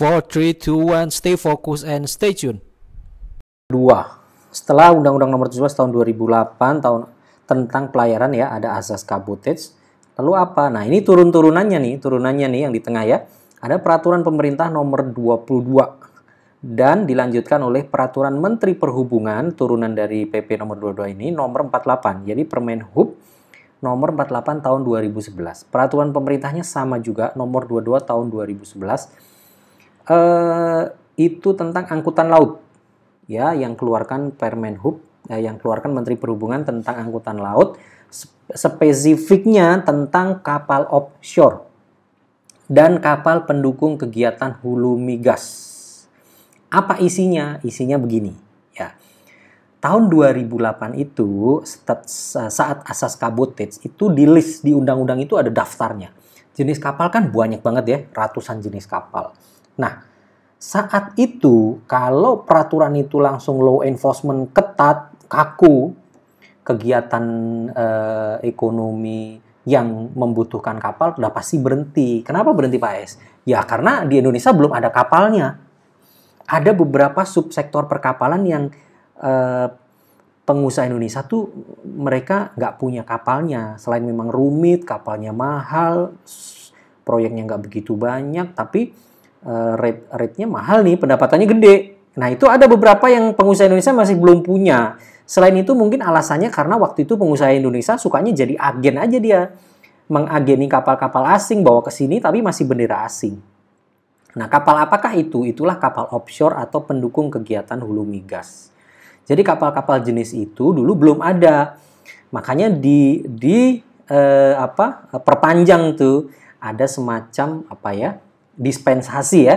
4, 3, 2, 1, stay focused and stay tuned. Setelah Undang-Undang Nomor 17 tahun 2008 tentang pelayaran ya, ada asas kabotage. Lalu apa? Nah, ini turunannya nih yang di tengah ya. Ada peraturan pemerintah nomor 22 dan dilanjutkan oleh peraturan Menteri Perhubungan turunan dari PP nomor 22 ini nomor 48. Jadi Permenhub nomor 48 tahun 2011. Peraturan pemerintahnya sama juga nomor 22 tahun 2011. Itu tentang angkutan laut. Ya, yang keluarkan Permenhub, yang keluarkan Menteri Perhubungan tentang angkutan laut, spesifiknya tentang kapal offshore dan kapal pendukung kegiatan hulu migas. Apa isinya? Isinya begini, ya. Tahun 2008 itu saat asas kabotage itu di list di undang-undang itu ada daftarnya. Jenis kapal kan banyak banget ya, ratusan jenis kapal. Nah, saat itu, kalau peraturan itu langsung law enforcement ketat, kaku, kegiatan ekonomi yang membutuhkan kapal udah pasti berhenti. Kenapa berhenti, Pak Es? Ya, karena di Indonesia belum ada kapalnya. Ada beberapa subsektor perkapalan yang pengusaha Indonesia tuh mereka nggak punya kapalnya. Selain memang rumit, kapalnya mahal, proyeknya nggak begitu banyak, tapi rate-nya mahal nih, pendapatannya gede. Nah, itu ada beberapa yang pengusaha Indonesia masih belum punya. Selain itu mungkin alasannya karena waktu itu pengusaha Indonesia sukanya jadi agen aja dia. Mengageni kapal-kapal asing, bawa ke sini tapi masih bendera asing. Nah, kapal apakah itu? Itulah kapal offshore atau pendukung kegiatan hulu migas. Jadi kapal-kapal jenis itu dulu belum ada. Makanya perpanjang tuh ada semacam dispensasi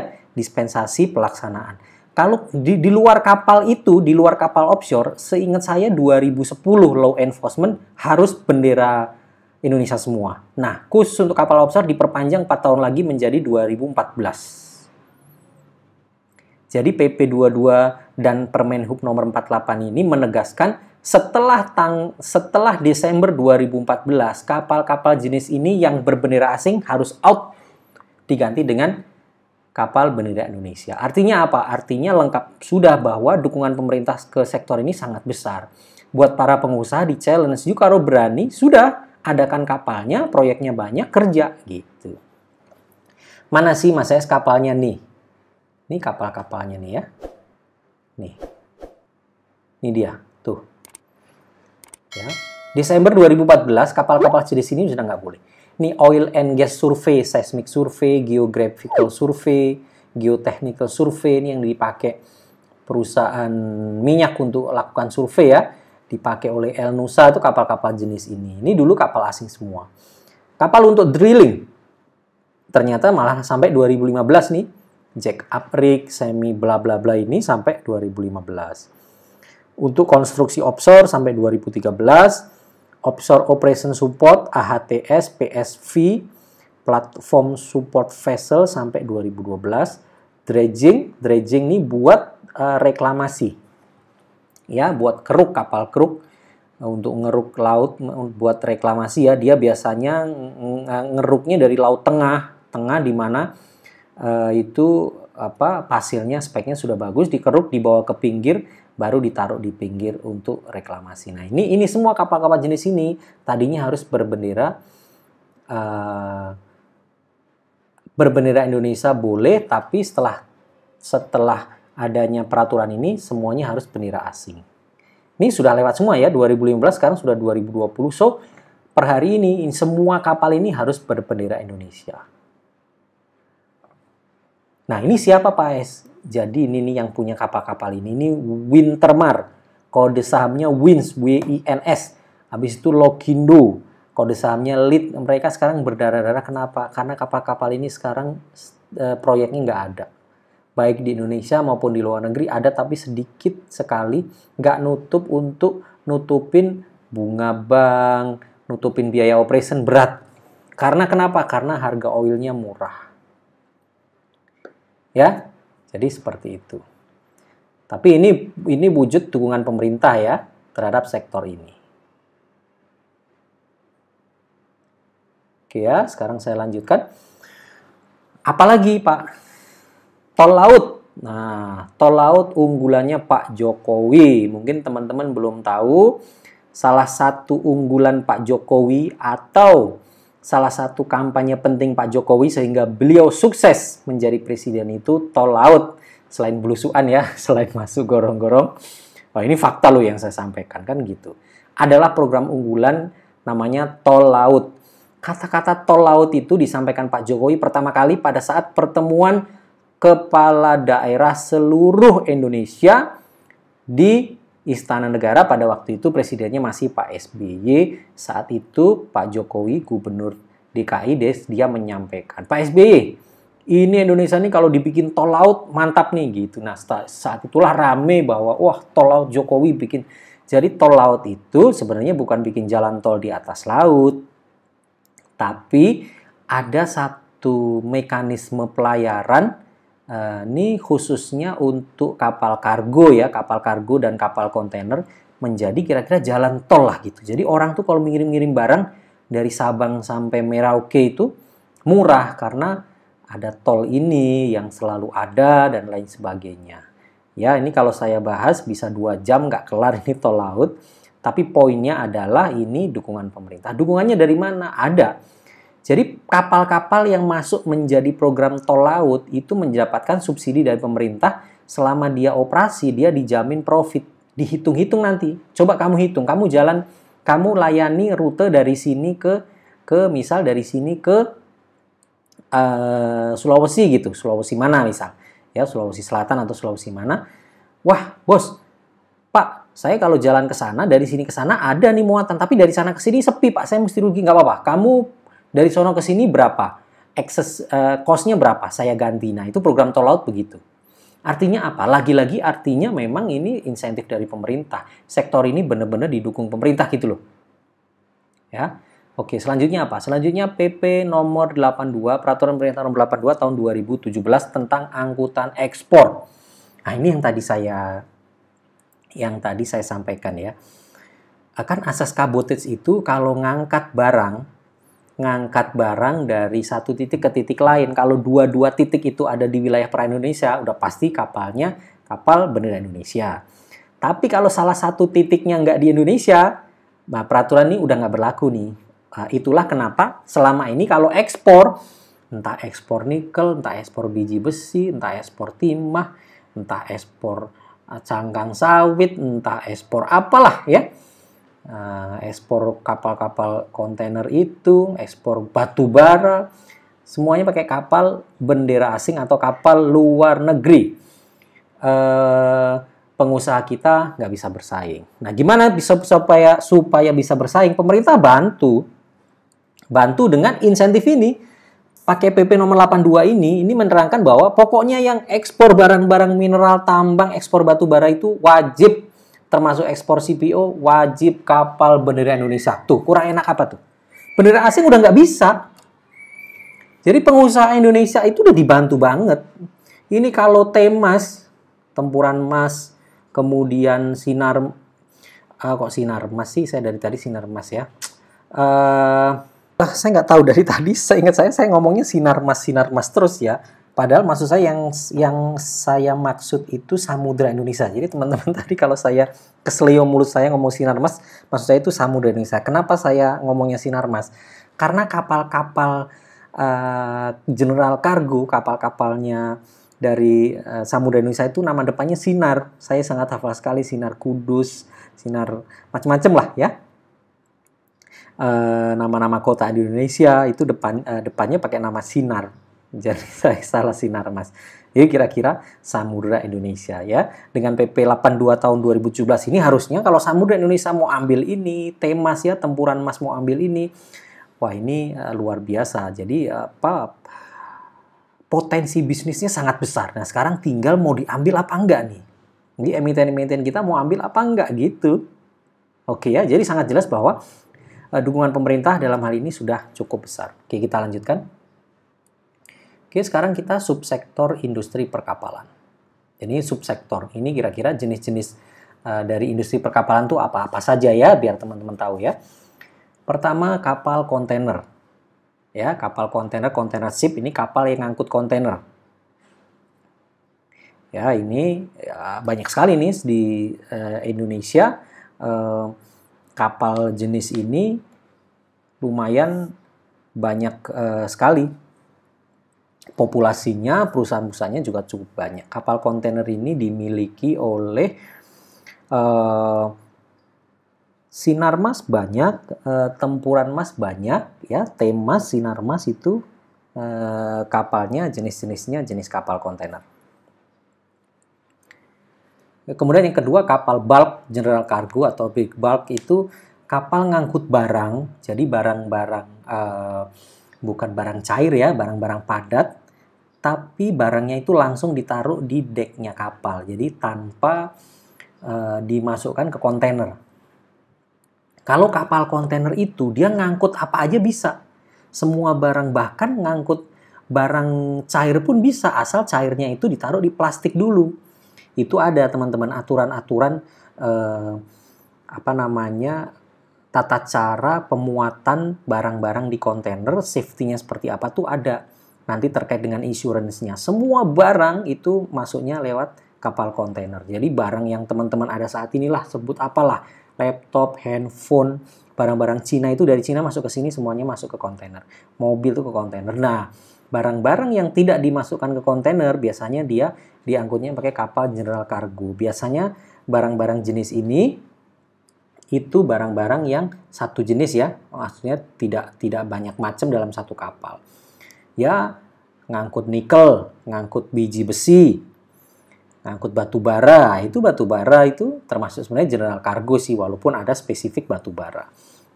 pelaksanaan. Kalau di luar kapal itu, di luar kapal offshore, seingat saya 2010 law enforcement harus bendera Indonesia semua. Nah, khusus untuk kapal offshore diperpanjang 4 tahun lagi menjadi 2014. Jadi PP 22 dan Permenhub nomor 48 ini menegaskan setelah Desember 2014, kapal-kapal jenis ini yang berbendera asing harus out, diganti dengan kapal bendera Indonesia. Artinya apa? Artinya lengkap sudah bahwa dukungan pemerintah ke sektor ini sangat besar. Buat para pengusaha di challenge, yuk kalau berani, sudah adakan kapalnya, proyeknya banyak, kerja gitu. Mana sih Mas Es kapalnya nih? Ini kapal-kapalnya nih ya. Nih. Ini dia, tuh. Ya. Desember 2014, kapal-kapal jenis ini sudah nggak boleh. Ini oil and gas survey, seismic survey, geographical survey, geotechnical survey, ini yang dipakai perusahaan minyak untuk lakukan survei ya. Dipakai oleh El Nusa, itu kapal-kapal jenis ini. Ini dulu kapal asing semua. Kapal untuk drilling, ternyata malah sampai 2015 nih. Jack up rig, semi bla bla bla ini sampai 2015. Untuk konstruksi offshore sampai 2013, offshore operation support AHTS, PSV, platform support vessel sampai 2012, dredging ini buat reklamasi. Ya, buat keruk kapal keruk untuk ngeruk laut, buat reklamasi ya. Dia biasanya ngeruknya dari laut tengah di mana pasirnya speknya sudah bagus, dikeruk, dibawa ke pinggir, baru ditaruh di pinggir untuk reklamasi. Nah, ini semua kapal-kapal jenis ini tadinya harus berbendera Indonesia boleh, tapi setelah adanya peraturan ini semuanya harus bendera asing. Ini sudah lewat semua ya, 2015, sekarang sudah 2020. So, per hari ini semua kapal ini harus berbendera Indonesia. Nah, ini siapa Pak Es? Jadi ini nih yang punya kapal-kapal ini. Ini Wintermar. Kode sahamnya WINS, W-I-N-S. Habis itu Lokindo. Kode sahamnya LIT. Mereka sekarang berdarah-darah. Kenapa? Karena kapal-kapal ini sekarang proyeknya nggak ada. Baik di Indonesia maupun di luar negeri ada, tapi sedikit sekali. Nggak nutup untuk nutupin bunga bank, nutupin biaya operation berat. Karena kenapa? Karena harga oilnya murah. Ya, jadi seperti itu. Tapi ini wujud dukungan pemerintah ya terhadap sektor ini. Oke ya, sekarang saya lanjutkan. Apalagi Pak? tol laut. Nah, tol laut unggulannya Pak Jokowi. Mungkin teman-teman belum tahu, salah satu unggulan Pak Jokowi atau salah satu kampanye penting Pak Jokowi sehingga beliau sukses menjadi presiden itu tol laut. Selain belusuan ya, selain masuk gorong-gorong. Wah, ini fakta loh yang saya sampaikan, kan gitu. Adalah program unggulan namanya tol laut. Kata-kata tol laut itu disampaikan Pak Jokowi pertama kali pada saat pertemuan kepala daerah seluruh Indonesia di Istana Negara. Pada waktu itu presidennya masih Pak SBY. Saat itu Pak Jokowi, Gubernur DKI, dia menyampaikan, Pak SBY, ini Indonesia nih kalau dibikin tol laut mantap nih gitu. Nah, saat itulah rame bahwa wah, tol laut Jokowi bikin. Jadi tol laut itu sebenarnya bukan bikin jalan tol di atas laut, tapi ada satu mekanisme pelayaran ini khususnya untuk kapal kargo ya, kapal kargo dan kapal kontainer menjadi kira-kira jalan tol lah gitu. Jadi orang tuh kalau ngirim-ngirim barang dari Sabang sampai Merauke itu murah karena ada tol ini yang selalu ada dan lain sebagainya. Ya, ini kalau saya bahas bisa 2 jam nggak kelar ini tol laut. Tapi poinnya adalah ini dukungan pemerintah. Dukungannya dari mana? Ada. Jadi kapal-kapal yang masuk menjadi program tol laut itu mendapatkan subsidi dari pemerintah. Selama dia operasi, dia dijamin profit. Dihitung-hitung nanti. Coba kamu hitung, kamu jalan, kamu layani rute dari sini ke misal dari sini ke Sulawesi gitu. Sulawesi mana misal? Ya, Sulawesi Selatan atau Sulawesi mana? Wah, bos, Pak, saya kalau jalan ke sana, dari sini ke sana ada nih muatan, tapi dari sana ke sini sepi, Pak. Saya mesti rugi, nggak apa-apa. Kamu dari sono ke sini berapa? Excess cost-nya berapa? Saya ganti. Nah, itu program tol laut begitu. Artinya apa? Lagi-lagi artinya memang ini insentif dari pemerintah. Sektor ini benar-benar didukung pemerintah gitu loh. Ya. Oke, selanjutnya apa? Selanjutnya PP nomor 82, Peraturan Pemerintah nomor 82 tahun 2017 tentang angkutan ekspor. Nah, ini yang tadi saya sampaikan ya. Akan asas kabotage itu kalau ngangkat barang dari satu titik ke titik lain. Kalau dua titik itu ada di wilayah perairan Indonesia, udah pasti kapalnya kapal bendera Indonesia. Tapi kalau salah satu titiknya nggak di Indonesia, nah peraturan ini udah nggak berlaku nih. Nah, itulah kenapa selama ini kalau ekspor, entah ekspor nikel, entah ekspor biji besi, entah ekspor timah, entah ekspor cangkang sawit, entah ekspor apalah ya. Ekspor kapal-kapal kontainer itu, ekspor batu bara, semuanya pakai kapal bendera asing atau kapal luar negeri. Pengusaha kita nggak bisa bersaing. Nah, gimana bisa supaya bisa bersaing? Pemerintah bantu dengan insentif ini. Pakai PP nomor 82 ini menerangkan bahwa pokoknya yang ekspor barang-barang mineral tambang, ekspor batu bara itu wajib, termasuk ekspor CPO, wajib kapal bendera Indonesia. Tuh, kurang enak apa tuh? Bendera asing udah nggak bisa. Jadi pengusaha Indonesia itu udah dibantu banget. Ini kalau Temas, Tempuran Mas, kemudian kok Sinar Mas sih? Saya dari tadi Sinar Mas ya. Saya nggak tahu dari tadi. Saya ngomongnya Sinar Mas terus ya. Padahal maksud saya yang saya maksud itu Samudra Indonesia. Jadi teman-teman tadi kalau saya keselio mulut saya ngomong Sinar Mas, maksud saya itu Samudra Indonesia. Kenapa saya ngomongnya Sinar Mas? Karena kapal-kapal General Cargo, kapal-kapalnya dari Samudra Indonesia itu nama depannya Sinar. Saya sangat hafal sekali, Sinar Kudus, Sinar macam-macam lah ya. Nama-nama kota di Indonesia itu depannya pakai nama Sinar. Jadi saya salah Sinar Mas. Jadi kira-kira Samudra Indonesia ya. Dengan PP 82 tahun 2017 ini harusnya kalau Samudra Indonesia mau ambil ini, Temas ya, Tempuran Mas mau ambil ini. Wah, ini luar biasa. Jadi potensi bisnisnya sangat besar. Nah, sekarang tinggal mau diambil apa enggak nih. Jadi emiten-emiten kita mau ambil apa enggak gitu. Oke ya, jadi sangat jelas bahwa dukungan pemerintah dalam hal ini sudah cukup besar. Oke, kita lanjutkan. Oke, sekarang kita subsektor industri perkapalan. Jadi subsektor ini kira-kira jenis-jenis dari industri perkapalan itu apa-apa saja ya, biar teman-teman tahu ya. Pertama, kapal kontainer. Ya, kapal kontainer ship ini kapal yang ngangkut kontainer. Ya, ini ya, banyak sekali nih di Indonesia kapal jenis ini lumayan banyak sekali. Populasinya, perusahaan-perusahaannya juga cukup banyak. Kapal kontainer ini dimiliki oleh Sinarmas banyak, Tempuran Mas banyak, ya, Temas, Sinarmas itu kapalnya jenis-jenisnya jenis kapal kontainer. Kemudian yang kedua kapal bulk general cargo atau big bulk itu kapal ngangkut barang, jadi barang-barang bukan barang cair ya, barang-barang padat, tapi barangnya itu langsung ditaruh di deknya kapal, jadi tanpa dimasukkan ke kontainer. Kalau kapal kontainer itu dia ngangkut apa aja bisa, semua barang, bahkan ngangkut barang cair pun bisa, asal cairnya itu ditaruh di plastik dulu. Itu ada teman-teman aturan-aturan tata cara pemuatan barang-barang di kontainer, safety-nya seperti apa tuh ada. Nanti terkait dengan insurance-nya. Semua barang itu masuknya lewat kapal kontainer. Jadi barang yang teman-teman ada saat inilah, sebut apalah, laptop, handphone, barang-barang Cina itu dari Cina masuk ke sini semuanya masuk ke kontainer. Mobil tuh ke kontainer. Nah, barang-barang yang tidak dimasukkan ke kontainer biasanya dia diangkutnya pakai kapal general cargo. Biasanya barang-barang jenis ini itu barang-barang yang satu jenis ya, maksudnya tidak banyak macam dalam satu kapal. Ya, ngangkut nikel, ngangkut biji besi, ngangkut batu bara. Batu bara itu termasuk sebenarnya general cargo sih, walaupun ada spesifik batu bara.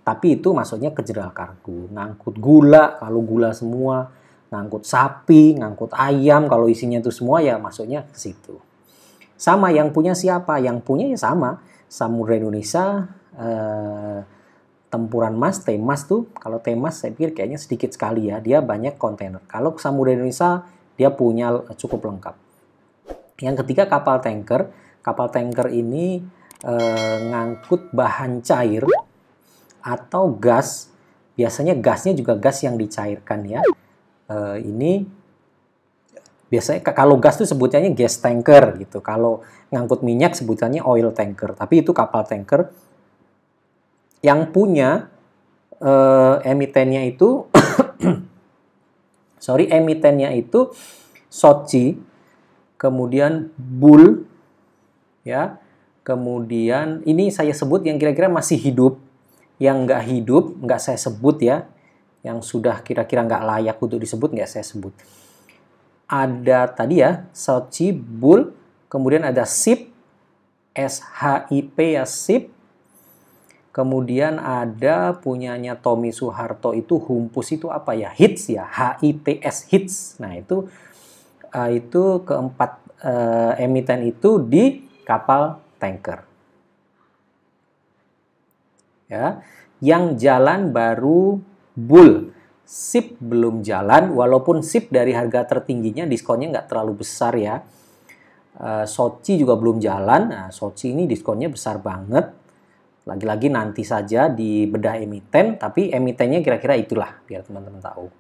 Tapi itu masuknya ke general cargo. Ngangkut gula, kalau gula semua, ngangkut sapi, ngangkut ayam, kalau isinya itu semua ya masuknya ke situ. Sama yang punya siapa? Yang punya ya sama, Samudra Indonesia, Tempuran Mas, Temas tuh. Kalau Temas saya pikir kayaknya sedikit sekali ya, dia banyak kontainer. Kalau Samudra Indonesia dia punya cukup lengkap. Yang ketiga kapal tanker. Kapal tanker ini ngangkut bahan cair atau gas. Biasanya gasnya juga gas yang dicairkan ya. Ini biasanya kalau gas itu sebutannya gas tanker gitu. Kalau ngangkut minyak sebutannya oil tanker. Tapi itu kapal tanker yang punya emitennya itu emitennya itu Sochi, kemudian Bull ya. Kemudian ini saya sebut yang kira-kira masih hidup, yang nggak hidup nggak saya sebut ya. Yang sudah kira-kira nggak layak untuk disebut, nggak saya sebut. Ada tadi ya, Sochi, Bull, kemudian ada SHIP, SHIP ya, SHIP. Kemudian ada punyanya Tommy Soeharto itu Humpus itu apa ya? HITS ya, HITS, HITS. Nah itu keempat emiten itu di kapal tanker. Ya, yang jalan baru Bull, SHIP belum jalan, walaupun SHIP dari harga tertingginya diskonnya nggak terlalu besar ya. Sochi juga belum jalan, nah Sochi ini diskonnya besar banget. Lagi-lagi nanti saja di bedah emiten, tapi emitennya kira-kira itulah, biar teman-teman tahu.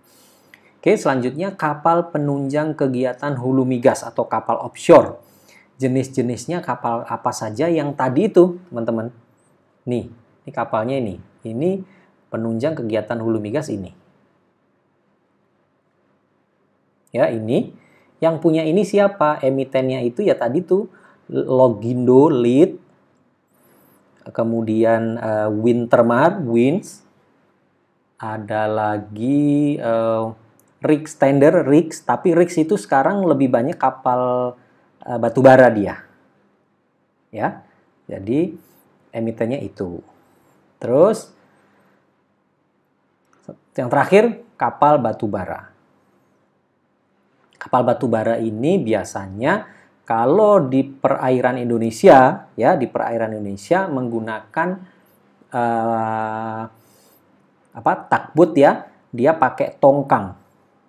Oke, selanjutnya kapal penunjang kegiatan hulu migas atau kapal offshore. Jenis-jenisnya kapal apa saja yang tadi itu, teman-teman. Nih, ini kapalnya ini. Ini penunjang kegiatan hulu migas ini. Ya, ini. Yang punya ini siapa? Emitennya itu ya tadi tuh Logindo, Lead. Kemudian Wintermar, Wins. Ada lagi Rix Tender, Rix. Tapi Rix itu sekarang lebih banyak kapal batubara dia. Ya. Jadi emitennya itu. Terus yang terakhir kapal batubara. Kapal batubara ini biasanya kalau di perairan Indonesia ya, di perairan Indonesia menggunakan takbut ya, dia pakai tongkang.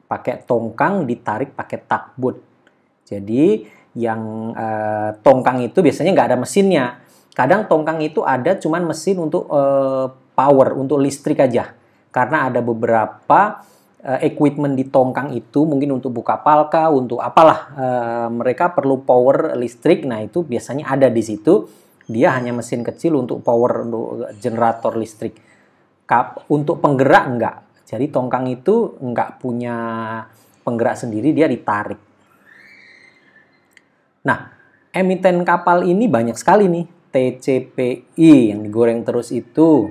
Pakai tongkang ditarik pakai takbut. Jadi yang tongkang itu biasanya nggak ada mesinnya. Kadang tongkang itu ada cuman mesin untuk power, untuk listrik aja. Karena ada beberapa equipment di tongkang itu mungkin untuk buka palka, untuk apalah, mereka perlu power listrik. Nah, itu biasanya ada di situ. Dia hanya mesin kecil untuk power, untuk generator listrik. Untuk penggerak enggak. Jadi tongkang itu enggak punya penggerak sendiri, dia ditarik. Nah, emiten kapal ini banyak sekali nih. TCPI yang digoreng terus itu.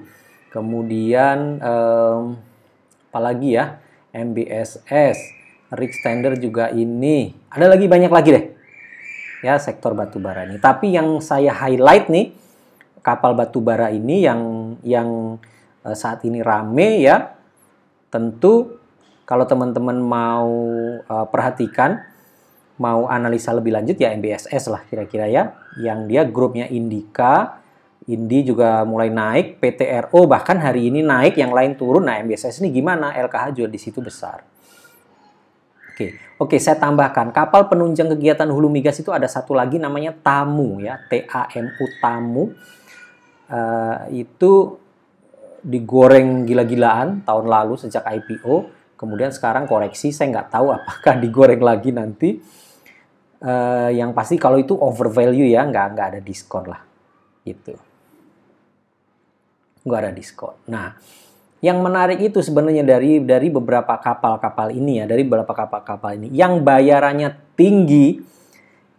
Kemudian apalagi ya? MBSS, Rig Standard juga ini. Ada lagi, banyak lagi deh. Ya, sektor batubara ini. Tapi yang saya highlight nih, kapal batubara ini yang saat ini rame ya. Tentu kalau teman-teman mau perhatikan, mau analisa lebih lanjut ya MBSS lah kira-kira ya. Yang dia grupnya Indika, Indi juga mulai naik, PTRO bahkan hari ini naik, yang lain turun. Nah, MBSS ini gimana? LKH juga di situ besar. Oke, saya tambahkan, kapal penunjang kegiatan hulu migas itu ada satu lagi namanya Tamu ya, TAMU, Tamu. Itu digoreng gila-gilaan tahun lalu sejak IPO, kemudian sekarang koreksi, saya nggak tahu apakah digoreng lagi nanti. Yang pasti kalau itu over value ya, nggak ada diskon lah, gitu. Nggak ada diskon. Nah, yang menarik itu sebenarnya dari beberapa kapal-kapal ini ya, dari beberapa kapal-kapal ini yang bayarannya tinggi,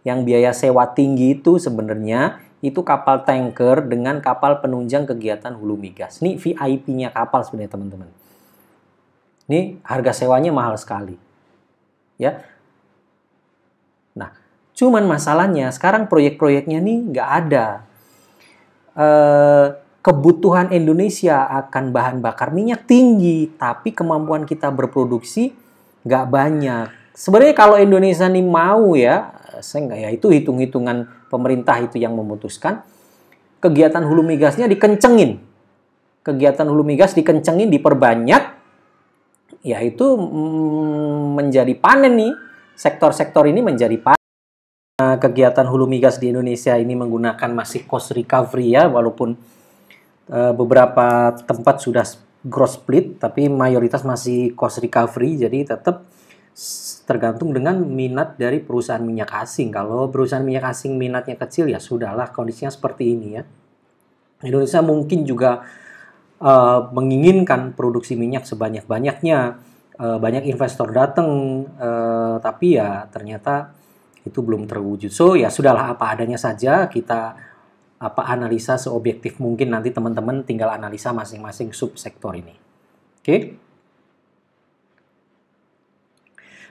yang biaya sewa tinggi itu sebenarnya itu kapal tanker dengan kapal penunjang kegiatan hulu migas. Ini VIP-nya kapal sebenarnya teman-teman. Ini harga sewanya mahal sekali. Ya. Nah, cuman masalahnya sekarang proyek-proyeknya nih nggak ada. Kebutuhan Indonesia akan bahan bakar minyak tinggi, tapi kemampuan kita berproduksi nggak banyak. Sebenarnya kalau Indonesia nih mau ya, saya nggak ya, itu hitung-hitungan pemerintah itu yang memutuskan, kegiatan hulu migasnya dikencengin. Kegiatan hulu migas dikencengin, diperbanyak, ya itu menjadi panen nih. Sektor-sektor ini menjadi panen. Kegiatan hulu migas di Indonesia ini menggunakan masih cost recovery ya, walaupun beberapa tempat sudah gross split, tapi mayoritas masih cost recovery, jadi tetap tergantung dengan minat dari perusahaan minyak asing. Kalau perusahaan minyak asing minatnya kecil, ya sudahlah, kondisinya seperti ini ya. Indonesia mungkin juga menginginkan produksi minyak sebanyak-banyaknya, banyak investor datang, tapi ya ternyata itu belum terwujud. So ya sudahlah, apa adanya saja, kita analisa seobjektif mungkin, nanti teman-teman tinggal analisa masing-masing subsektor ini. Oke.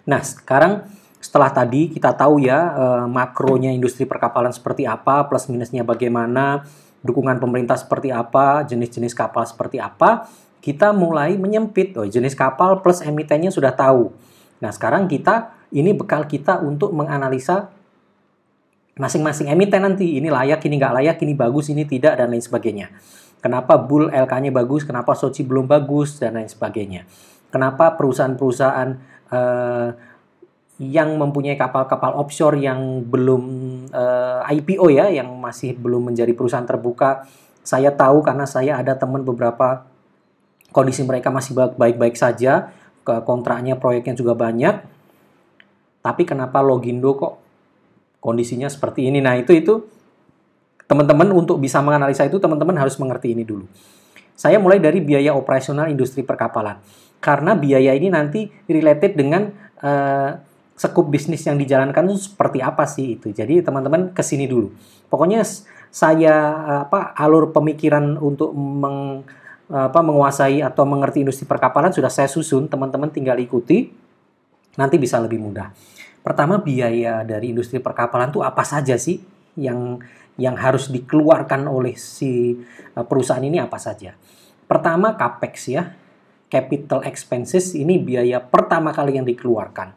Nah, sekarang setelah tadi kita tahu ya makronya industri perkapalan seperti apa, plus minusnya bagaimana, dukungan pemerintah seperti apa, jenis-jenis kapal seperti apa, kita mulai menyempit. Jenis kapal plus emitennya sudah tahu. Nah, sekarang ini bekal kita untuk menganalisa masing-masing emiten nanti, ini layak, ini nggak layak, ini bagus, ini tidak, dan lain sebagainya. Kenapa Bull LK-nya bagus, kenapa Sochi belum bagus, dan lain sebagainya. Kenapa perusahaan-perusahaan yang mempunyai kapal-kapal offshore yang belum IPO ya, yang masih belum menjadi perusahaan terbuka, saya tahu karena saya ada teman beberapa, kondisi mereka masih baik-baik saja, kontraknya, proyeknya juga banyak, tapi kenapa Logindo kok kondisinya seperti ini? Nah, itu teman-teman untuk bisa menganalisa itu, teman-teman harus mengerti ini dulu. Saya mulai dari biaya operasional industri perkapalan. Karena biaya ini nanti related dengan sekup bisnis yang dijalankan itu seperti apa sih itu. Jadi teman-teman kesini dulu. Pokoknya saya alur pemikiran untuk menguasai atau mengerti industri perkapalan sudah saya susun. Teman-teman tinggal ikuti, nanti bisa lebih mudah. Pertama, biaya dari industri perkapalan itu apa saja sih yang harus dikeluarkan oleh si perusahaan ini, apa saja? Pertama, CAPEX ya, capital expenses, ini biaya pertama kali yang dikeluarkan.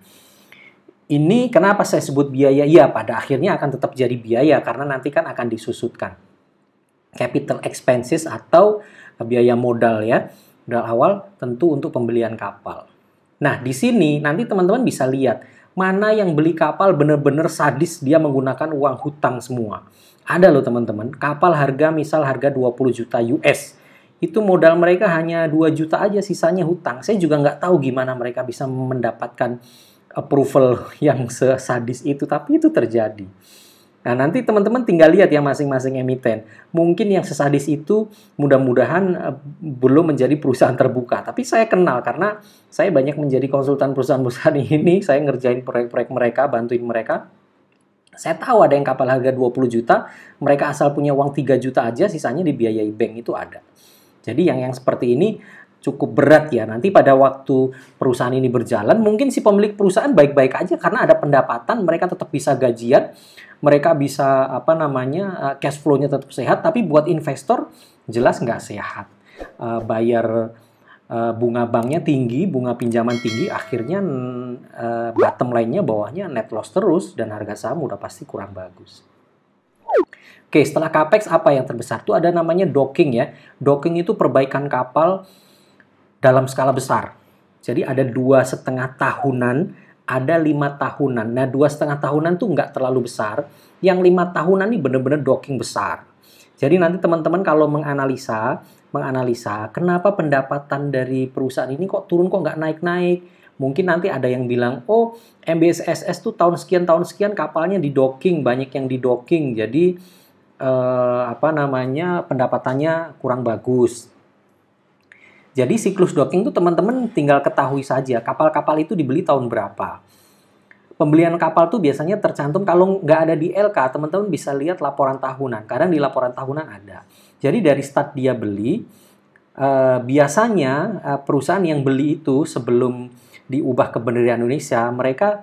Ini kenapa saya sebut biaya? Ya, pada akhirnya akan tetap jadi biaya karena nanti kan akan disusutkan. Capital expenses atau biaya modal ya, modal awal tentu untuk pembelian kapal. Nah, di sini nanti teman-teman bisa lihat mana yang beli kapal benar-benar sadis, dia menggunakan uang hutang semua. Ada loh teman-teman, kapal misal harga 20 juta US. itu modal mereka hanya 2 juta aja, sisanya hutang. Saya juga nggak tahu gimana mereka bisa mendapatkan approval yang sesadis itu, tapi itu terjadi. Nah, nanti teman-teman tinggal lihat ya masing-masing emiten. Mungkin yang sesadis itu mudah-mudahan belum menjadi perusahaan terbuka. Tapi saya kenal karena saya banyak menjadi konsultan perusahaan-perusahaan ini. Saya ngerjain proyek-proyek mereka, bantuin mereka. Saya tahu ada yang kapal harga 20 juta, mereka asal punya uang 3 juta aja, sisanya dibiayai bank, itu ada. Jadi yang seperti ini cukup berat ya. Nanti pada waktu perusahaan ini berjalan, mungkin si pemilik perusahaan baik-baik aja karena ada pendapatan, mereka tetap bisa gajian, mereka bisa cash flow-nya tetap sehat, tapi buat investor jelas nggak sehat. Bayar bunga banknya tinggi, bunga pinjaman tinggi, akhirnya bottom line-nya bawahnya net loss terus dan harga saham udah pasti kurang bagus. Oke, setelah capex apa yang terbesar? Itu ada namanya docking ya. Docking itu perbaikan kapal dalam skala besar. Jadi ada 2,5 tahunan, ada 5 tahunan. Nah, 2,5 tahunan tuh nggak terlalu besar. Yang 5 tahunan ini benar-benar docking besar. Jadi nanti teman-teman kalau menganalisa kenapa pendapatan dari perusahaan ini kok turun, kok nggak naik-naik. Mungkin nanti ada yang bilang, oh MBSSS tuh tahun sekian kapalnya di docking, banyak yang di docking. Jadi pendapatannya kurang bagus. Jadi siklus docking itu teman-teman tinggal ketahui saja kapal-kapal itu dibeli tahun berapa. Pembelian kapal tuh biasanya tercantum, kalau nggak ada di LK, teman-teman bisa lihat laporan tahunan. Kadang di laporan tahunan ada. Jadi dari start dia beli, biasanya perusahaan yang beli itu sebelum diubah ke bendera Indonesia, mereka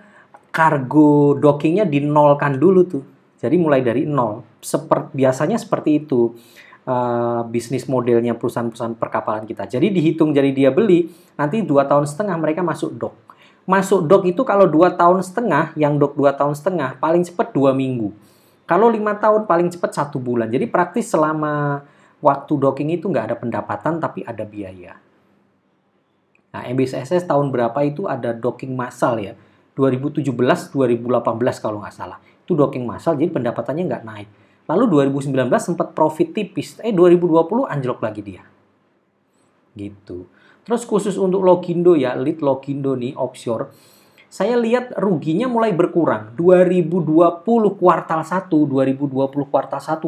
kargo dockingnya dinolkan dulu tuh. Jadi mulai dari nol. Biasanya seperti itu bisnis modelnya perusahaan-perusahaan perkapalan kita. Jadi dihitung jadi dia beli, nanti 2,5 tahun mereka masuk dock. Masuk dock itu kalau 2,5 tahun, yang dock 2,5 tahun, paling cepat 2 minggu. Kalau 5 tahun paling cepat 1 bulan. Jadi praktis selama waktu docking itu nggak ada pendapatan tapi ada biaya. Nah, MBSSS tahun berapa itu ada docking massal ya. 2017, 2018 kalau nggak salah. Itu docking massal, jadi pendapatannya nggak naik. Lalu 2019 sempat profit tipis. 2020 anjlok lagi dia. Gitu. Terus khusus untuk Logindo ya, lead Logindo nih offshore, saya lihat ruginya mulai berkurang. 2020 kuartal 1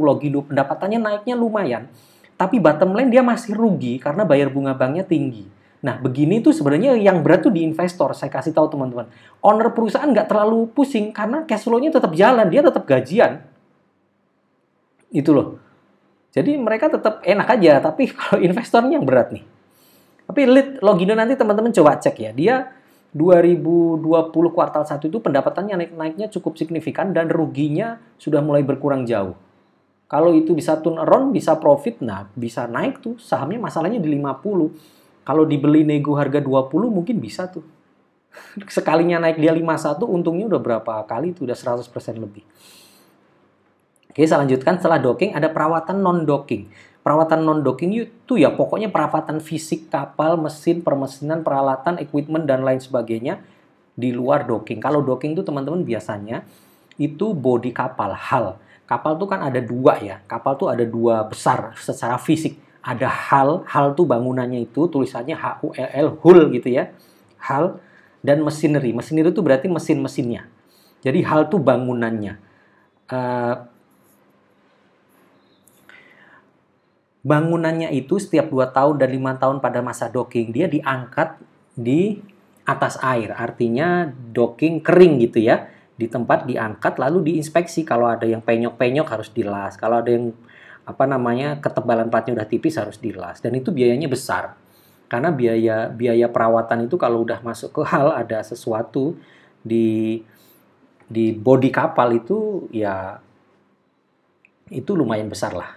Logindo pendapatannya naiknya lumayan. Tapi bottom line dia masih rugi karena bayar bunga banknya tinggi. Nah, begini tuh sebenarnya yang berat tuh di investor. Saya kasih tahu teman-teman. Owner perusahaan nggak terlalu pusing karena cash flow-nya tetap jalan, dia tetap gajian. Itu loh. Jadi mereka tetap enak aja, tapi kalau investornya yang berat nih. Tapi lead Logindo nanti teman-teman coba cek ya. Dia 2020 kuartal 1 itu pendapatannya naiknya cukup signifikan dan ruginya sudah mulai berkurang jauh. Kalau itu bisa turn around, bisa profit, nah bisa naik tuh. Sahamnya masalahnya di 50. Kalau dibeli nego harga 20 mungkin bisa tuh. Sekalinya naik dia 51, untungnya udah berapa kali itu, udah 100% lebih. Oke, saya lanjutkan. Setelah docking ada perawatan non-docking. Perawatan non-docking itu ya pokoknya perawatan fisik kapal, mesin, permesinan, peralatan, equipment, dan lain sebagainya di luar docking. Kalau docking itu teman-teman biasanya itu bodi kapal, hull. Kapal tuh kan ada 2 ya. Kapal tuh ada 2 besar secara fisik. Ada hull tuh bangunannya itu tulisannya HULL, hull gitu ya. Hull dan machinery. Machinery itu berarti mesin-mesinnya. Jadi hull tuh bangunannya. Bangunannya itu setiap 2 tahun dan 5 tahun pada masa docking dia diangkat di atas air. Artinya docking kering gitu ya. Di tempat diangkat lalu diinspeksi. Kalau ada yang penyok-penyok harus dilas. Kalau ada yang ketebalan platnya udah tipis harus dilas. Dan itu biayanya besar. Karena biaya perawatan itu kalau udah masuk ke hull ada sesuatu di bodi kapal itu ya itu lumayan besar lah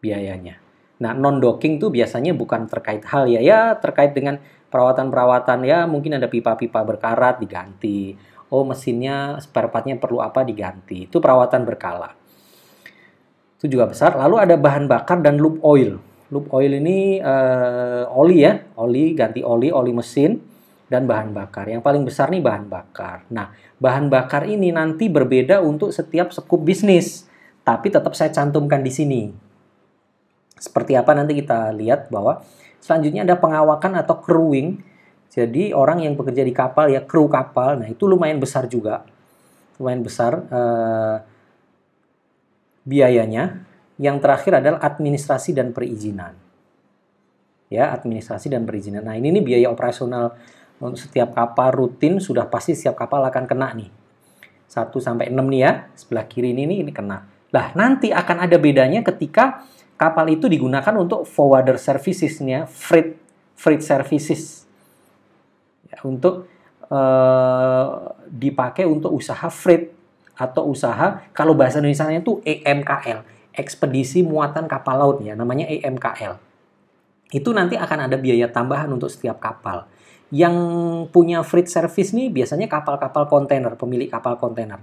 biayanya. Nah, non-docking tuh biasanya bukan terkait hal ya terkait dengan perawatan-perawatan ya, mungkin ada pipa-pipa berkarat diganti. Oh, mesinnya spare part-nya perlu apa diganti. Itu perawatan berkala. Itu juga besar. Lalu ada bahan bakar dan loop oil. Loop oil ini oli ya, ganti oli mesin dan bahan bakar. Yang paling besar nih bahan bakar. Nah, bahan bakar ini nanti berbeda untuk setiap skup bisnis. Tapi tetap saya cantumkan di sini. Seperti apa nanti kita lihat bahwa selanjutnya ada pengawakan atau crewing. Jadi orang yang bekerja di kapal ya kru kapal. Nah itu lumayan besar juga, lumayan besar biayanya. Yang terakhir adalah administrasi dan perizinan. Ya, administrasi dan perizinan. Nah ini nih biaya operasional untuk setiap kapal rutin sudah pasti setiap kapal akan kena nih. 1 sampai 6 nih ya, sebelah kiri ini kena. Lah nanti akan ada bedanya ketika kapal itu digunakan untuk forwarder services-nya, freight services. Ya, untuk dipakai untuk usaha freight atau usaha, kalau bahasa Indonesianya itu EMKL, ekspedisi muatan kapal laut ya, namanya EMKL. Itu nanti akan ada biaya tambahan untuk setiap kapal. Yang punya freight service nih biasanya kapal-kapal kontainer, pemilik kapal kontainer.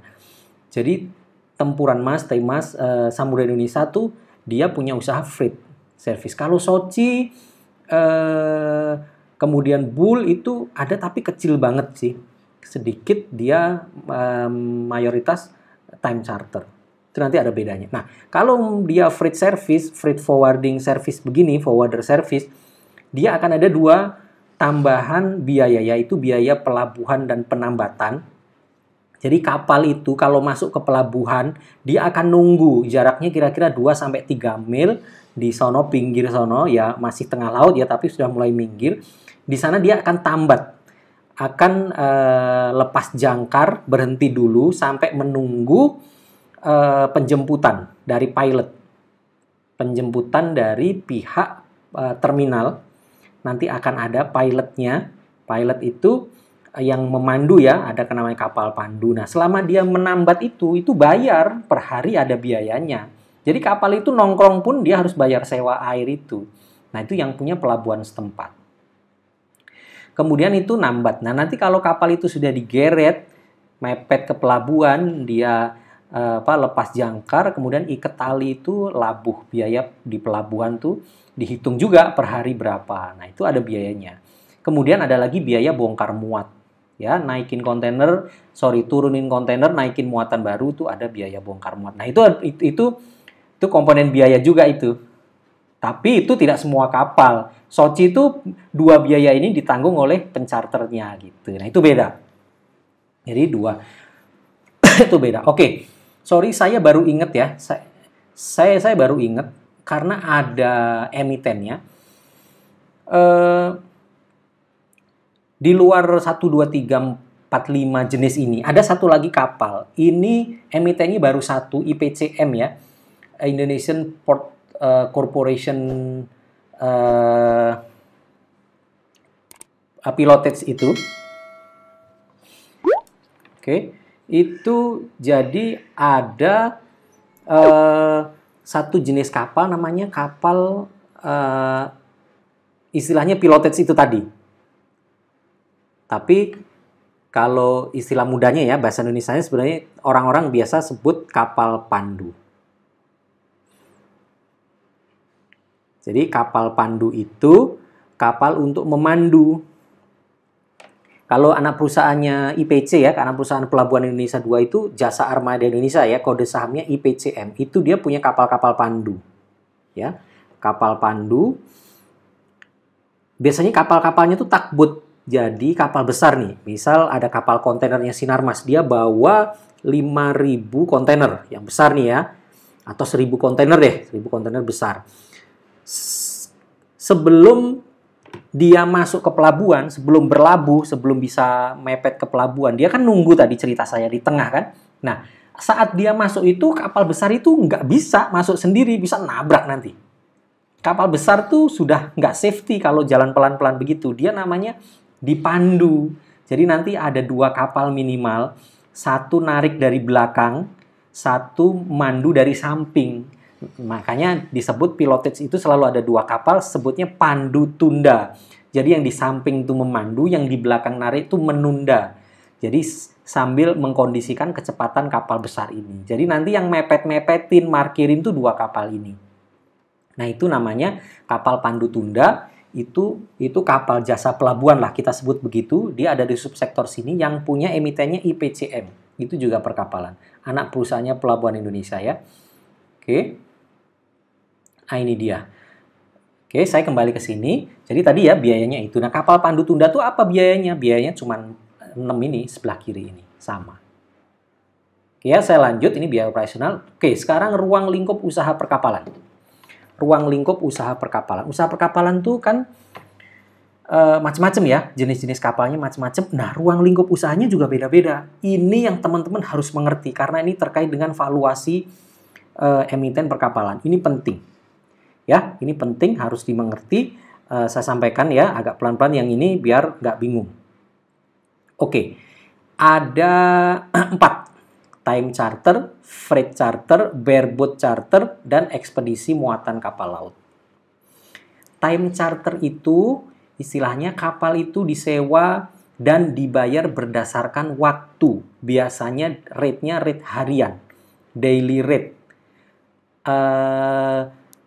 Jadi Tempuran Mas, Taimas, Samudra Indonesia tuh dia punya usaha freight service. Kalau Sochi, kemudian Bull itu ada tapi kecil banget sih. Sedikit dia mayoritas time charter. Itu nanti ada bedanya. Nah, kalau dia freight service, freight forwarding service begini, forwarder service, dia akan ada 2 tambahan biaya, yaitu biaya pelabuhan dan penambatan. Jadi kapal itu kalau masuk ke pelabuhan, dia akan nunggu jaraknya kira-kira 2-3 mil di sono, pinggir sono, ya masih tengah laut ya, tapi sudah mulai minggir. Di sana dia akan tambat, akan lepas jangkar, berhenti dulu sampai menunggu penjemputan dari pilot. Penjemputan dari pihak terminal. Nanti akan ada pilotnya. Pilot itu yang memandu ya, ada namanya kapal pandu. Nah, selama dia menambat itu bayar per hari, ada biayanya. Jadi kapal itu nongkrong pun dia harus bayar sewa air itu. Nah, itu yang punya pelabuhan setempat. Kemudian itu nambat. Nah, nanti kalau kapal itu sudah digeret, mepet ke pelabuhan, dia lepas jangkar, kemudian ikat tali itu labuh. Biaya di pelabuhan tuh dihitung juga per hari berapa. Nah, itu ada biayanya. Kemudian ada lagi biaya bongkar muat. Ya, turunin kontainer, naikin muatan baru tuh ada biaya bongkar muat. Nah, itu komponen biaya juga itu. Tapi itu tidak semua kapal. Sochi itu 2 biaya ini ditanggung oleh pencharternya gitu. Nah, itu beda. Jadi 2 itu beda. Oke. Sorry, saya baru ingat ya. Saya baru ingat karena ada emitennya. Di luar 1, 2, 3, 4, 5 jenis ini, ada satu lagi kapal. Ini emitennya baru 1, IPCM ya. Indonesian Port Corporation Pilotage itu. Oke. Itu jadi ada satu jenis kapal namanya kapal istilahnya pilotage itu tadi. Tapi kalau istilah mudanya ya, bahasa Indonesianya sebenarnya orang-orang biasa sebut kapal pandu. Jadi kapal pandu itu kapal untuk memandu. Kalau anak perusahaannya IPC ya, anak perusahaan Pelabuhan Indonesia 2 itu Jasa Armada Indonesia ya, kode sahamnya IPCM. Itu dia punya kapal-kapal pandu. Ya, kapal pandu. Biasanya kapal-kapalnya itu takbut. Jadi kapal besar nih, misal ada kapal kontainernya Sinarmas, dia bawa 5.000 kontainer, yang besar nih ya, atau 1.000 kontainer deh, 1.000 kontainer besar. Sebelum dia masuk ke pelabuhan, sebelum berlabuh, sebelum bisa mepet ke pelabuhan, dia kan nunggu tadi cerita saya di tengah kan. Nah, saat dia masuk itu, kapal besar itu nggak bisa masuk sendiri, bisa nabrak nanti. Kapal besar tuh sudah nggak safety kalau jalan pelan-pelan begitu. Dia namanya dipandu. Jadi nanti ada 2 kapal minimal, 1 narik dari belakang, 1 mandu dari samping. Makanya disebut pilotage itu selalu ada 2 kapal, sebutnya pandu tunda. Jadi yang di samping itu memandu, yang di belakang narik itu menunda. Jadi sambil mengkondisikan kecepatan kapal besar ini. Jadi nanti yang mepet-mepetin, markirin tuh 2 kapal ini. Nah, itu namanya kapal pandu tunda. Itu kapal jasa pelabuhan lah, kita sebut begitu. Dia ada di subsektor sini yang punya emitennya IPCM. Itu juga perkapalan. Anak perusahaannya Pelabuhan Indonesia ya. Oke. Nah, ini dia. Oke, saya kembali ke sini. Jadi tadi ya biayanya itu. Nah, kapal pandu tunda tuh apa biayanya? Biayanya cuma 6 ini, sebelah kiri ini. Sama. Oke ya, saya lanjut. Ini biaya operasional. Oke, sekarang ruang lingkup usaha perkapalan. Ruang lingkup usaha perkapalan. Usaha perkapalan tuh kan macam-macam ya. Jenis-jenis kapalnya macam-macam. Nah, ruang lingkup usahanya juga beda-beda. Ini yang teman-teman harus mengerti. Karena ini terkait dengan valuasi emiten perkapalan. Ini penting. Ya, ini penting, harus dimengerti. Saya sampaikan ya, agak pelan-pelan yang ini biar nggak bingung. Oke, ada 4. Time charter, freight charter, bareboat charter, dan ekspedisi muatan kapal laut. Time charter itu istilahnya kapal itu disewa dan dibayar berdasarkan waktu. Biasanya rate-nya rate harian, daily rate.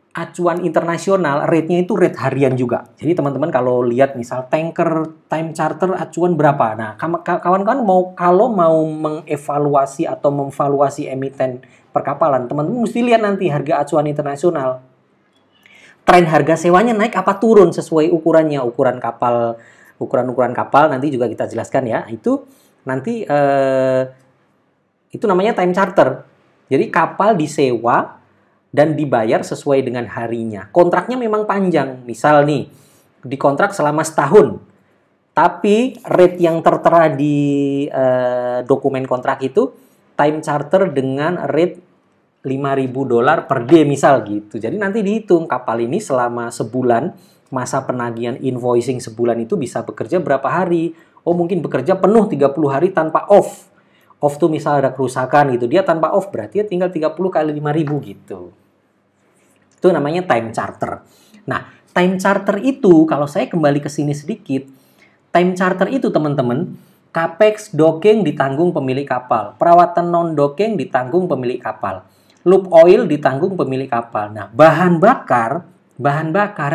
Acuan internasional rate-nya itu rate harian juga. Jadi teman-teman kalau lihat misal tanker time charter acuan berapa. Nah, kawan-kawan kalau mau mengevaluasi atau memvaluasi emiten perkapalan, teman-teman mesti lihat nanti harga acuan internasional. Tren harga sewanya naik apa turun sesuai ukurannya, ukuran kapal nanti juga kita jelaskan ya. Itu nanti itu namanya time charter. Jadi kapal disewa dan dibayar sesuai dengan harinya. Kontraknya memang panjang. Misal nih, dikontrak selama setahun. Tapi rate yang tertera di dokumen kontrak itu time charter dengan rate $5.000 per day misal gitu. Jadi nanti dihitung kapal ini selama sebulan, masa penagihan invoicing sebulan itu bisa bekerja berapa hari. Oh mungkin bekerja penuh 30 hari tanpa off. Off tuh misal ada kerusakan gitu, dia tanpa off berarti ya tinggal 30 kali 5.000 gitu. Itu namanya time charter. Nah, time charter itu kalau saya kembali ke sini sedikit, time charter itu teman-teman, capex docking ditanggung pemilik kapal, perawatan non-docking ditanggung pemilik kapal, loop oil ditanggung pemilik kapal. Nah, bahan bakar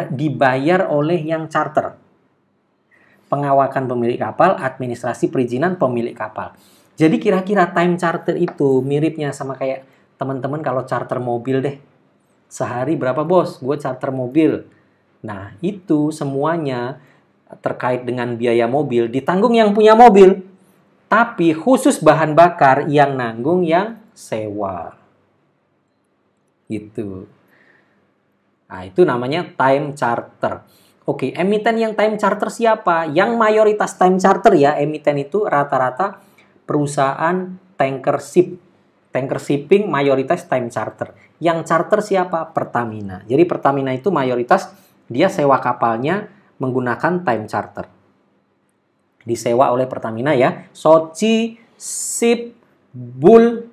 dibayar oleh yang charter. Pengawakan pemilik kapal, administrasi perizinan pemilik kapal. Jadi kira-kira time charter itu miripnya sama kayak teman-teman kalau charter mobil deh. Sehari berapa bos? Gue charter mobil. Nah itu semuanya terkait dengan biaya mobil ditanggung yang punya mobil. Tapi khusus bahan bakar yang nanggung yang sewa. Gitu. Nah itu namanya time charter. Oke, emiten yang time charter siapa? Yang mayoritas time charter ya, emiten itu rata-rata perusahaan tanker shipping mayoritas time charter. Yang charter siapa? Pertamina. Jadi Pertamina itu mayoritas dia sewa kapalnya menggunakan time charter. Disewa oleh Pertamina ya. Sochi, Sip, Bull,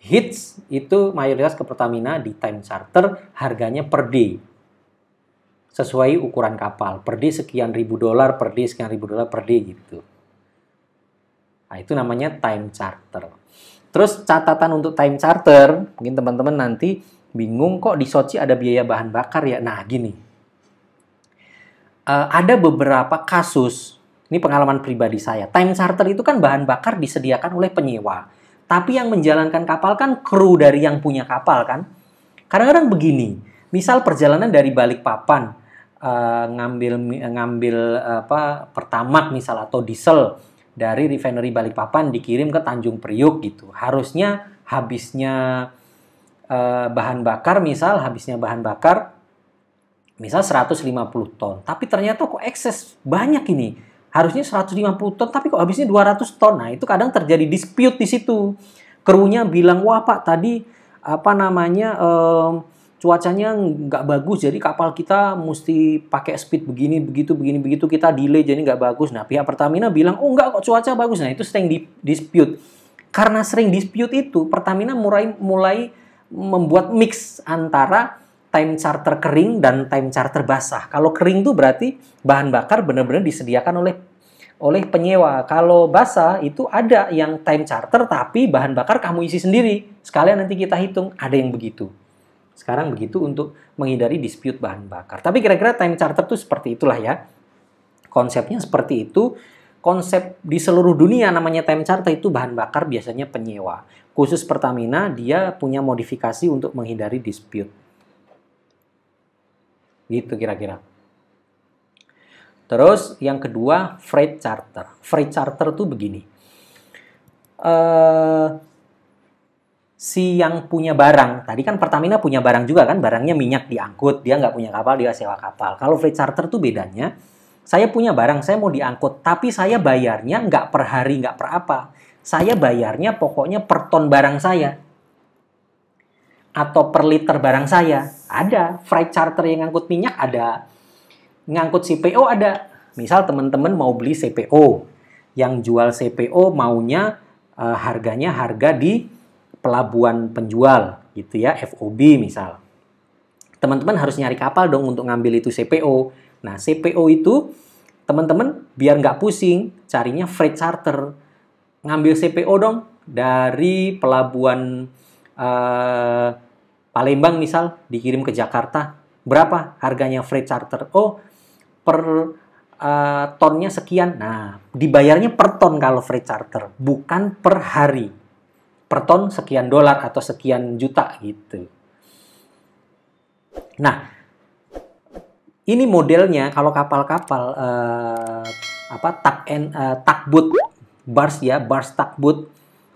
Hits itu mayoritas ke Pertamina di time charter, harganya per day. Sesuai ukuran kapal. Per day sekian ribu dolar, per day sekian ribu dolar per day gitu. Nah, itu namanya time charter. Terus catatan untuk time charter, mungkin teman-teman nanti bingung kok di Sochi ada biaya bahan bakar ya. Nah, gini. Ada beberapa kasus, ini pengalaman pribadi saya. Time charter itu kan bahan bakar disediakan oleh penyewa. Tapi yang menjalankan kapal kan kru dari yang punya kapal kan. Kadang-kadang begini, misal perjalanan dari Balikpapan, ngambil Pertamax misal atau diesel dari refinery Balikpapan dikirim ke Tanjung Priuk gitu. Harusnya habisnya bahan bakar misal 150 ton. Tapi ternyata kok ekses banyak ini. Harusnya 150 ton tapi kok habisnya 200 ton. Nah, itu kadang terjadi dispute di situ. Krunya bilang, "Wah, Pak, tadi cuacanya nggak bagus, jadi kapal kita mesti pakai speed begini, begitu, kita delay, jadi nggak bagus." Nah, pihak Pertamina bilang, "Oh, nggak kok, cuaca bagus." Nah, itu sering dispute. Karena sering dispute itu, Pertamina mulai membuat mix antara time charter kering dan time charter basah. Kalau kering itu berarti bahan bakar benar-benar disediakan oleh penyewa. Kalau basah itu ada yang time charter, tapi bahan bakar kamu isi sendiri. Sekalian nanti kita hitung, ada yang begitu. Sekarang begitu untuk menghindari dispute bahan bakar. Tapi kira-kira time charter itu seperti itulah ya. Konsepnya seperti itu. Konsep di seluruh dunia namanya time charter itu bahan bakar biasanya penyewa. Khusus Pertamina dia punya modifikasi untuk menghindari dispute. Gitu kira-kira. Terus yang kedua, freight charter. Freight charter tuh begini. Si yang punya barang, tadi kan Pertamina punya barang juga kan, barangnya minyak diangkut, dia nggak punya kapal, dia sewa kapal. Kalau freight charter tuh bedanya, saya punya barang, saya mau diangkut, tapi saya bayarnya nggak per hari, nggak per apa. Saya bayarnya pokoknya per ton barang saya. Atau per liter barang saya. Ada, freight charter yang ngangkut minyak ada. Ngangkut CPO ada. Misal teman-teman mau beli CPO. Yang jual CPO maunya harganya harga di pelabuhan penjual gitu ya, FOB misal. Teman-teman harus nyari kapal dong untuk ngambil itu CPO. Nah, CPO itu teman-teman biar nggak pusing carinya freight charter. Ngambil CPO dong dari pelabuhan Palembang misal dikirim ke Jakarta. Berapa harganya freight charter? Oh, per tonnya sekian. Nah, dibayarnya per ton kalau freight charter, bukan per hari. Per ton sekian dolar atau sekian juta gitu. Nah, ini modelnya kalau kapal-kapal takbut bars ya, bars takbut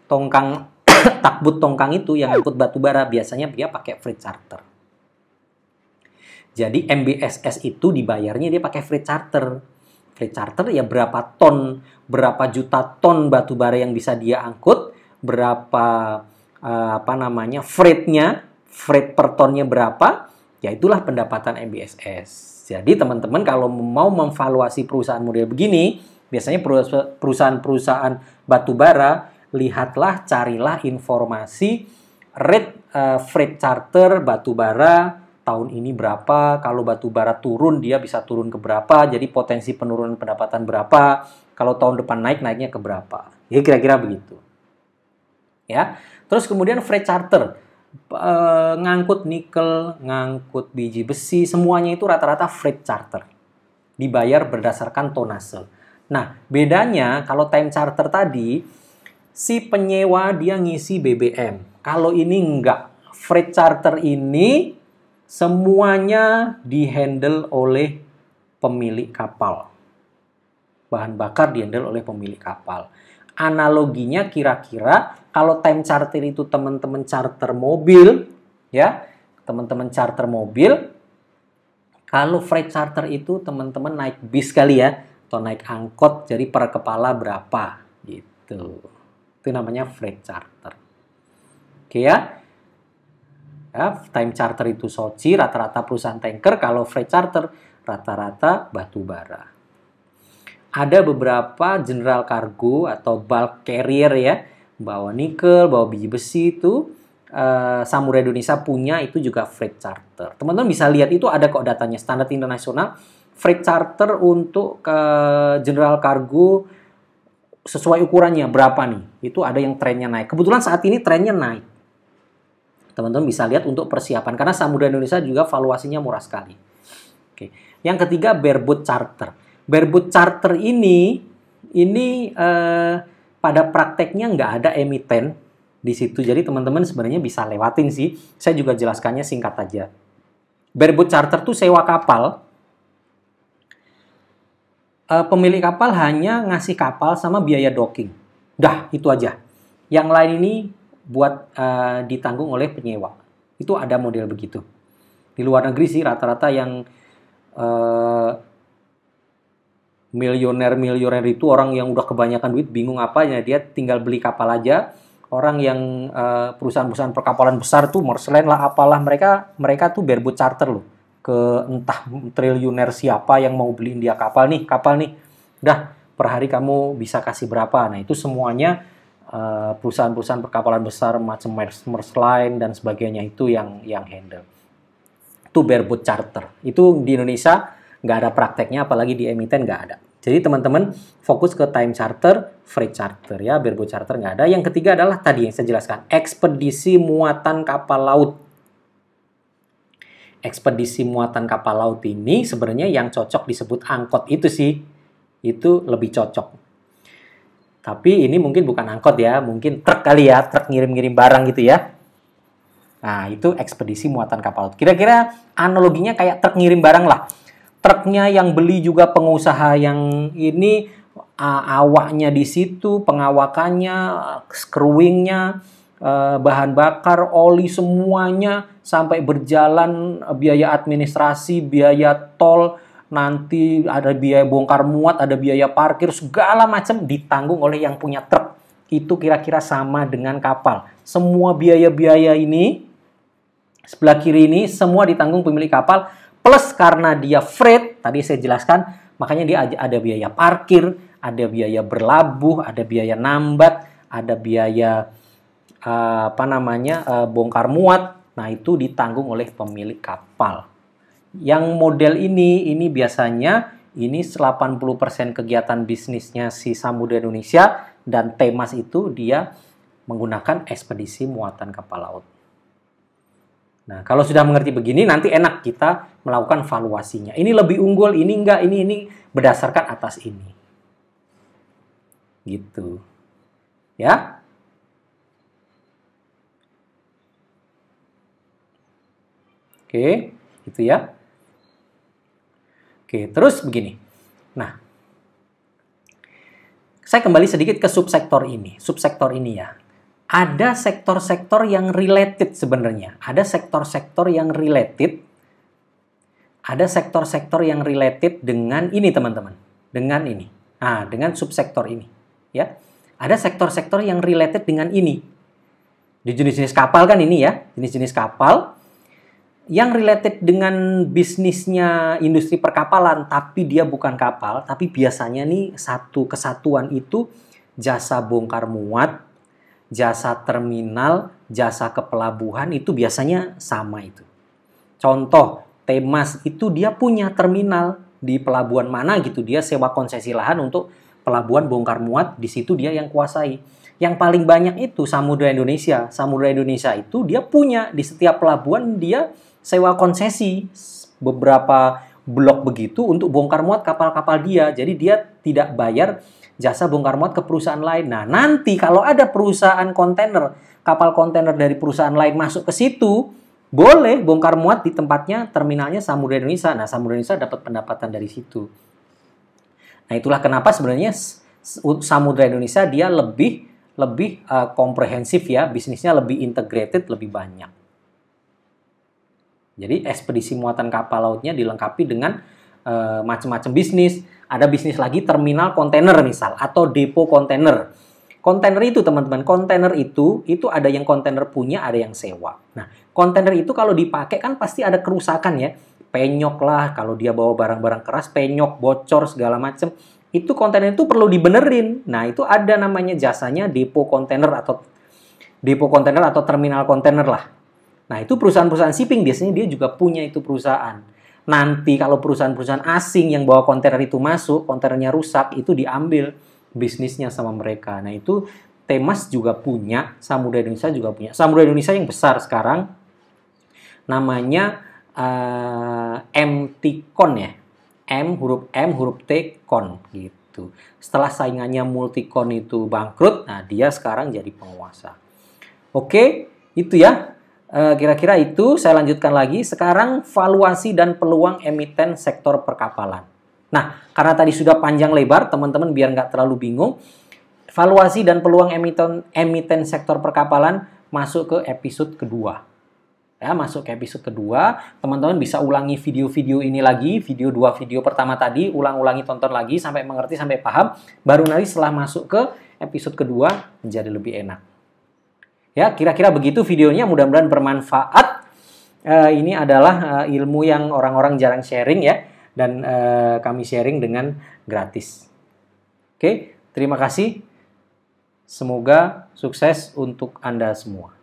tongkang takbut tongkang itu yang angkut batu bara biasanya dia pakai freight charter. Jadi MBSS itu dibayarnya dia pakai freight charter. Freight charter ya berapa ton, berapa juta ton batu bara yang bisa dia angkut, berapa freightnya, freight per tonnya berapa, ya itulah pendapatan MBSS. Jadi teman-teman kalau mau memvaluasi perusahaan model begini, biasanya perusahaan-perusahaan batu bara, lihatlah, carilah informasi rate freight charter batu bara tahun ini berapa, kalau batu bara turun dia bisa turun ke berapa, jadi potensi penurunan pendapatan berapa, kalau tahun depan naiknya ke berapa. Ya kira-kira begitu. Ya, terus kemudian freight charter, ngangkut nikel, ngangkut biji besi, semuanya itu rata-rata freight charter, dibayar berdasarkan tonase. Nah, bedanya kalau time charter tadi, si penyewa dia ngisi BBM. Kalau ini enggak, freight charter ini semuanya dihandle oleh pemilik kapal. Bahan bakar dihandle oleh pemilik kapal. Analoginya kira-kira kalau time charter itu teman-teman charter mobil, ya, teman-teman charter mobil. Kalau freight charter itu teman-teman naik bis kali ya, atau naik angkot, jadi per kepala berapa, gitu. Itu namanya freight charter. Oke ya. Ya, time charter itu Soci, rata-rata perusahaan tanker. Kalau freight charter, rata-rata batu bara. Ada beberapa general cargo atau bulk carrier ya, bawa nikel, bawa biji besi itu Samudra Indonesia punya, itu juga freight charter. Teman-teman bisa lihat itu ada kok datanya, standar internasional freight charter untuk general cargo sesuai ukurannya berapa nih. Itu ada yang trennya naik. Kebetulan saat ini trennya naik. Teman-teman bisa lihat untuk persiapan karena Samudra Indonesia juga valuasinya murah sekali. Oke. Yang ketiga bareboat charter. Bareboat charter ini pada prakteknya nggak ada emiten di situ. Jadi teman-teman sebenarnya bisa lewatin sih. Saya juga jelaskannya singkat aja. Bareboat charter tuh sewa kapal. Pemilik kapal hanya ngasih kapal sama biaya docking. Dah, itu aja. Yang lain ini buat ditanggung oleh penyewa. Itu ada model begitu. Di luar negeri sih rata-rata yang miliuner itu orang yang udah kebanyakan duit bingung apa ya, dia tinggal beli kapal aja. Orang yang perusahaan-perusahaan perkapalan besar tuh Maersk lah apalah, mereka tuh bareboat charter loh ke entah triliuner siapa yang mau beliin dia kapal nih, udah per hari kamu bisa kasih berapa. Nah itu semuanya perusahaan-perusahaan perkapalan besar macam Maersk Line dan sebagainya itu yang handle. Itu bareboat charter. Itu di Indonesia nggak ada prakteknya, apalagi di emiten nggak ada. Jadi teman-teman fokus ke time charter, freight charter ya, bareboat charter nggak ada. Yang ketiga adalah tadi yang saya jelaskan, ekspedisi muatan kapal laut. Ekspedisi muatan kapal laut ini sebenarnya yang cocok disebut angkot itu sih, itu lebih cocok. Tapi ini mungkin bukan angkot ya, mungkin truk kali ya, truk ngirim-ngirim barang gitu ya. Nah, itu ekspedisi muatan kapal laut. Kira-kira analoginya kayak truk ngirim barang lah. Truknya yang beli juga pengusaha yang ini, awaknya di situ, pengawakannya, screwingnya, bahan bakar, oli, semuanya sampai berjalan, biaya administrasi, biaya tol, nanti ada biaya bongkar muat, ada biaya parkir, segala macam ditanggung oleh yang punya truk. Itu kira-kira sama dengan kapal. Semua biaya-biaya ini, sebelah kiri ini, semua ditanggung pemilik kapal. Plus karena dia freight, tadi saya jelaskan, makanya dia ada biaya parkir, ada biaya berlabuh, ada biaya nambat, ada biaya bongkar muat. Nah, itu ditanggung oleh pemilik kapal. Yang model ini biasanya ini 80% kegiatan bisnisnya si Samudra Indonesia, dan Temas itu dia menggunakan ekspedisi muatan kapal laut. Nah, kalau sudah mengerti begini, nanti enak kita melakukan valuasinya. Ini lebih unggul, ini enggak, ini berdasarkan atas ini. Gitu. Ya. Oke, gitu ya. Oke, terus begini. Nah, saya kembali sedikit ke subsektor ini. Subsektor ini ya. Ada sektor-sektor yang related sebenarnya. Ada sektor-sektor yang related. Ada sektor-sektor yang related dengan ini, teman-teman. Dengan ini. Nah, dengan subsektor ini. Ya. Ada sektor-sektor yang related dengan ini. Di jenis-jenis kapal kan ini ya. Jenis-jenis kapal yang related dengan bisnisnya industri perkapalan, tapi dia bukan kapal, tapi biasanya nih satu kesatuan itu jasa bongkar muat, jasa terminal, jasa kepelabuhan, itu biasanya sama itu. Contoh, Temas itu dia punya terminal di pelabuhan mana gitu, dia sewa konsesi lahan untuk pelabuhan bongkar muat, di situ dia yang kuasai. Yang paling banyak itu Samudra Indonesia. Samudra Indonesia itu dia punya di setiap pelabuhan, dia sewa konsesi beberapa blok begitu untuk bongkar muat kapal-kapal dia. Jadi dia tidak bayar jasa bongkar muat ke perusahaan lain. Nah, nanti kalau ada perusahaan kontainer, kapal kontainer dari perusahaan lain masuk ke situ, boleh bongkar muat di tempatnya, terminalnya Samudra Indonesia. Nah, Samudra Indonesia dapat pendapatan dari situ. Nah, itulah kenapa sebenarnya Samudra Indonesia dia lebih komprehensif ya, bisnisnya lebih integrated, lebih banyak. Jadi ekspedisi muatan kapal lautnya dilengkapi dengan macam-macam bisnis. Ada bisnis lagi terminal kontainer misal, atau depo kontainer. Kontainer itu teman-teman, kontainer itu ada yang kontainer punya, ada yang sewa. Nah, kontainer itu kalau dipakai kan pasti ada kerusakan ya. Penyok lah, kalau dia bawa barang-barang keras, penyok, bocor, segala macam. Itu kontainer itu perlu dibenerin. Nah, itu ada namanya jasanya depo kontainer atau terminal kontainer lah. Nah, itu perusahaan-perusahaan shipping biasanya dia juga punya itu perusahaan. Nanti kalau perusahaan-perusahaan asing yang bawa kontainer itu masuk, kontainernya rusak, itu diambil bisnisnya sama mereka. Nah, itu Temas juga punya, Samudra Indonesia juga punya. Samudra Indonesia yang besar sekarang namanya MT-Con ya. huruf T, Con gitu. Setelah saingannya Multicon itu bangkrut, nah dia sekarang jadi penguasa. Oke, itu ya. Kira-kira itu, saya lanjutkan lagi. Sekarang valuasi dan peluang emiten sektor perkapalan. Nah, karena tadi sudah panjang lebar, teman-teman biar nggak terlalu bingung, valuasi dan peluang emiten sektor perkapalan masuk ke episode kedua. Ya, masuk ke episode kedua, teman-teman bisa ulangi video-video ini lagi, video pertama tadi, ulang-ulangi, tonton lagi sampai mengerti, sampai paham, baru nanti setelah masuk ke episode kedua menjadi lebih enak. Ya, kira-kira begitu videonya, mudah-mudahan bermanfaat. Ini adalah ilmu yang orang-orang jarang sharing ya, dan kami sharing dengan gratis. Oke, terima kasih. Semoga sukses untuk Anda semua.